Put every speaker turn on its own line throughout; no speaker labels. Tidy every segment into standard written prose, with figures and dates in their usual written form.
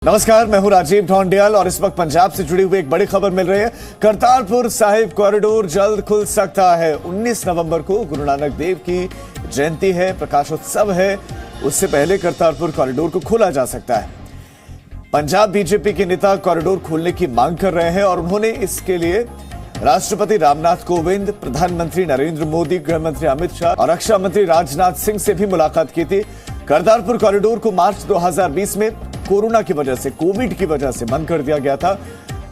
नमस्कार, मैं हूं राजीव ढोंडियाल और इस वक्त पंजाब से जुड़ी हुई एक बड़ी खबर मिल रही है। करतारपुर साहिब कॉरिडोर जल्द खुल सकता है। 19 नवंबर को गुरु नानक देव की जयंती है, प्रकाशोत्सव है। उससे पहले करतारपुर कॉरिडोर को खोला जा सकता है। पंजाब बीजेपी के नेता कॉरिडोर खोलने की मांग कर रहे हैं और उन्होंने इसके लिए राष्ट्रपति रामनाथ कोविंद, प्रधानमंत्री नरेंद्र मोदी, गृह मंत्री अमित शाह और रक्षा मंत्री राजनाथ सिंह से भी मुलाकात की थी। करतारपुर कॉरिडोर को मार्च 2020 में कोरोना की वजह से, कोविड की वजह से बंद कर दिया गया था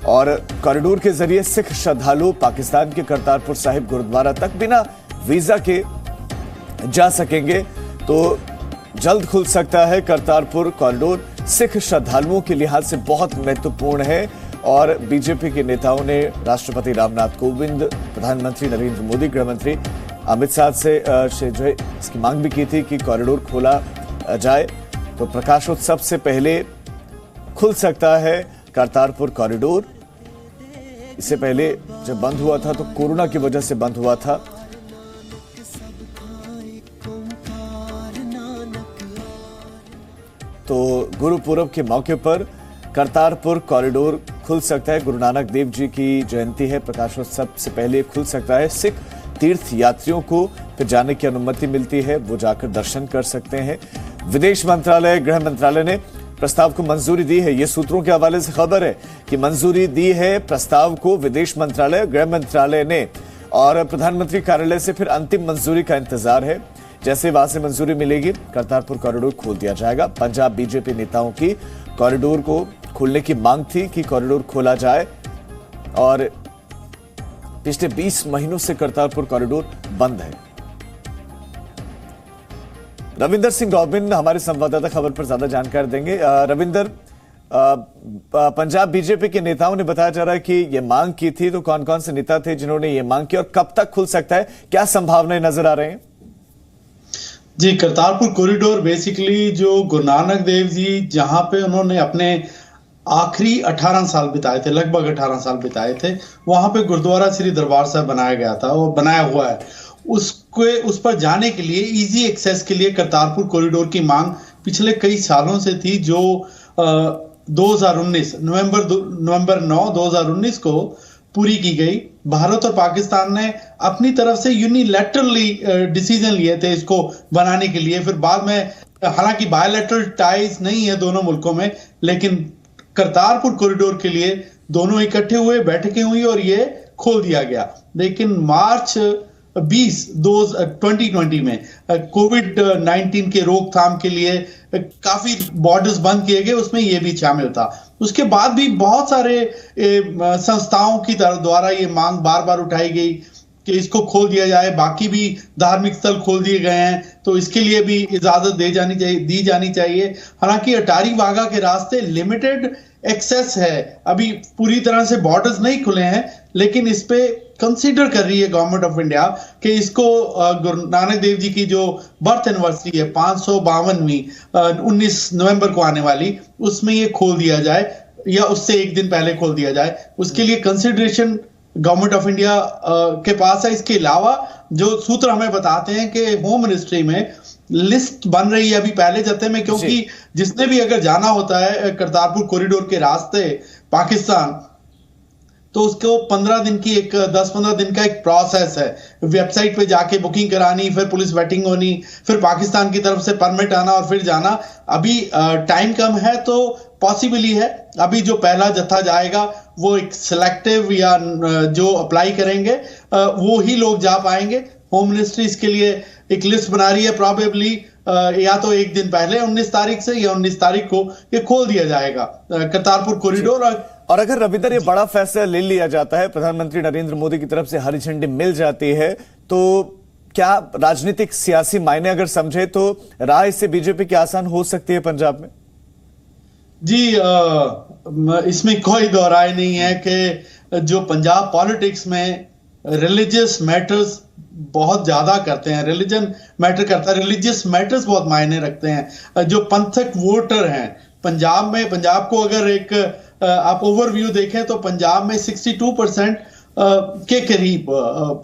और कॉरिडोर के जरिए सिख श्रद्धालु पाकिस्तान के करतारपुर साहिब गुरुद्वारा तक बिना वीजा के जा सकेंगे। तो जल्द खुल सकता है करतारपुर कॉरिडोर। सिख श्रद्धालुओं के लिहाज से बहुत महत्वपूर्ण है और बीजेपी के नेताओं ने राष्ट्रपति रामनाथ कोविंद, प्रधानमंत्री नरेंद्र मोदी, गृह मंत्री अमित शाह से जो है इसकी मांग भी की थी कि कॉरिडोर खोला जाए। तो प्रकाशोत्सव से पहले खुल सकता है करतारपुर कॉरिडोर। इससे पहले जब बंद हुआ था तो कोरोना की वजह से बंद हुआ था। तो गुरु पूरब के मौके पर करतारपुर कॉरिडोर खुल सकता है। गुरु नानक देव जी की जयंती है, प्रकाशोत्सव से पहले खुल सकता है। सिख तीर्थ यात्रियों को फिर जाने की अनुमति मिलती है, वो जाकर दर्शन कर सकते हैं। विदेश मंत्रालय, गृह मंत्रालय ने प्रस्ताव को मंजूरी दी है। ये सूत्रों के हवाले से खबर है कि मंजूरी दी है प्रस्ताव को विदेश मंत्रालय, गृह मंत्रालय ने और प्रधानमंत्री कार्यालय से फिर अंतिम मंजूरी का इंतजार है। जैसे वहां से मंजूरी मिलेगी, करतारपुर कॉरिडोर खोल दिया जाएगा। पंजाब बीजेपी नेताओं की कॉरिडोर को खोलने की मांग थी कि कॉरिडोर खोला जाए और पिछले 20 महीनों से करतारपुर कॉरिडोर बंद है। रविंदर सिंह रॉबिन हमारे संवाददाता खबर पर ज्यादा जानकारी देंगे। रविंदर, पंजाब बीजेपी के नेताओं ने बताया जा रहा है कि ये मांग की थी, तो कौन कौन से नेता थे जिन्होंने ये मांग की और कब तक खुल सकता है, क्या संभावनाएं नजर आ रहे हैं?
जी, करतारपुर कॉरिडोर बेसिकली जो गुरु नानक देव जी जहां पे उन्होंने अपने आखिरी 18 साल बिताए थे, लगभग 18 साल बिताए थे, वहां पे गुरुद्वारा श्री दरबार साहब बनाया गया था, वो बनाया हुआ है। उस पर जाने के लिए, इजी एक्सेस के लिए करतारपुर कॉरिडोर की मांग पिछले कई सालों से थी, जो 2019 नवंबर 9 2019 को पूरी की गई। भारत और पाकिस्तान ने अपनी तरफ से यूनिलैटरली डिसीजन लिए थे इसको बनाने के लिए। फिर बाद में, हालांकि बायलैटरल टाइज नहीं है दोनों मुल्कों में, लेकिन करतारपुर कॉरिडोर के लिए दोनों इकट्ठे हुए, बैठकें हुई और ये खोल दिया गया। लेकिन मार्च 2020 में कोविड-19 के रोकथाम के लिए काफी बॉर्डर्स बंद किए गए, उसमें यह भी शामिल था। उसके बाद भी बहुत सारे संस्थाओं की द्वारा ये मांग बार बार उठाई गई कि इसको खोल दिया जाए। बाकी भी धार्मिक स्थल खोल दिए गए हैं, तो इसके लिए भी इजाजत दी जानी चाहिए। हालांकि अटारी वाघा के रास्ते लिमिटेड एक्सेस है, अभी पूरी तरह से बॉर्डर्स नहीं खुले हैं, लेकिन इस पे कंसीडर कर रही है गवर्नमेंट ऑफ इंडिया कि इसको गुरु नानक देव जी की जो बर्थ एनिवर्सरी है 552वीं 19 नवंबर को आने वाली, उसमें ये खोल दिया जाए या उससे एक दिन पहले खोल दिया जाए। उसके लिए कंसिडरेशन गवर्नमेंट ऑफ इंडिया के पास है। इसके अलावा जो सूत्र हमें बताते हैं कि होम मिनिस्ट्री में लिस्ट बन रही है अभी पहले जत्थे में, क्योंकि जिसने भी अगर जाना होता है करतारपुर कॉरिडोर के रास्ते पाकिस्तान, तो उसको 10-15 दिन का एक प्रोसेस है। वेबसाइट पे जाके बुकिंग करानी, फिर पुलिस वेटिंग होनी, फिर पाकिस्तान की तरफ से परमिट आना और फिर जाना। अभी टाइम कम है तो पॉसिबली है अभी जो पहला जत्था जाएगा वो एक सिलेक्टिव या जो अप्लाई करेंगे वो ही लोग जा पाएंगे। होम मिनिस्ट्री इसके लिए एक लिस्ट बना रही है, प्रॉबेबली या तो एक दिन पहले 19 तारीख से या 19 तारीख को ये खोल दिया जाएगा करतारपुर कॉरिडोर।
और अगर रविंदर ये बड़ा फैसला ले लिया जाता है, प्रधानमंत्री नरेंद्र मोदी की तरफ से हरी झंडी मिल जाती है, तो क्या राजनीतिक सियासी मायने अगर समझे तो राह इससे बीजेपी की आसान हो सकती है पंजाब में?
जी, इसमें कोई दो राय नहीं है कि जो पंजाब पॉलिटिक्स में रिलीजियस मैटर्स बहुत ज्यादा करते हैं, रिलीजन मैटर करता है, रिलीजियस मैटर्स बहुत मायने रखते हैं। जो पंथक वोटर हैं पंजाब में, पंजाब को अगर एक आप ओवरव्यू देखें तो पंजाब में 62% के करीब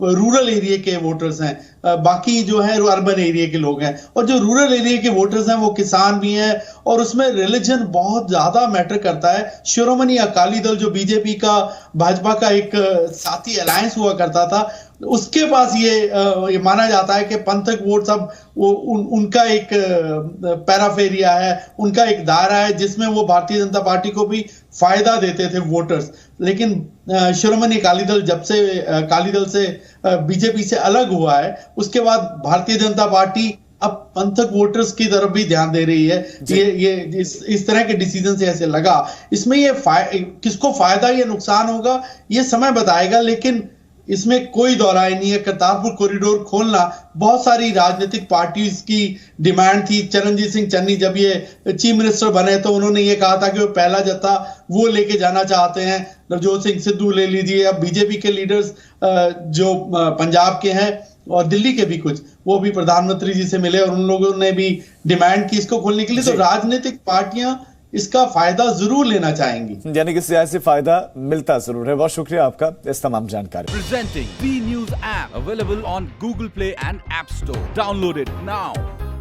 रूरल एरिया के वोटर्स हैं, बाकी जो है अर्बन एरिया के लोग हैं, और जो रूरल एरिया के वोटर्स हैं वो किसान भी हैं, और उसमें रिलीजन बहुत ज्यादा मैटर करता है। शिरोमणि अकाली दल जो बीजेपी का भाजपा का एक साथी अलायंस हुआ करता था, उसके पास ये माना जाता है कि पंथक वोट सब उनका एक पैराफेरिया है, उनका एक दायरा है जिसमें वो भारतीय जनता पार्टी को भी फायदा देते थे वोटर्स। लेकिन शिरोमणि अकाली दल जब से अकाली दल से बीजेपी से अलग हुआ है, उसके बाद भारतीय जनता पार्टी अब पंथक वोटर्स की तरफ भी ध्यान दे रही है। ये इस तरह के डिसीजन से ऐसे लगा। इसमें ये किसको फायदा या नुकसान होगा ये समय बताएगा, लेकिन इसमें कोई दो राय नहीं है। करतारपुर कॉरिडोर खोलना बहुत सारी राजनीतिक पार्टीज की डिमांड थी। चरणजीत सिंह चन्नी जब ये चीफ मिनिस्टर बने तो उन्होंने ये कहा था कि वो पहला जत्था वो लेके जाना चाहते हैं। नवजोत सिंह सिद्धू ले लीजिए, अब बीजेपी के लीडर्स जो पंजाब के हैं और दिल्ली के भी कुछ, वो भी प्रधानमंत्री जी से मिले और उन लोगों ने भी डिमांड की इसको खोलने के लिए। तो राजनीतिक पार्टियां इसका फायदा जरूर लेना चाहेंगी,
यानी कि सियासी फायदा मिलता जरूर है। बहुत शुक्रिया आपका इस तमाम जानकारी।
Presenting B News app available on Google Play and App Store. Download it now.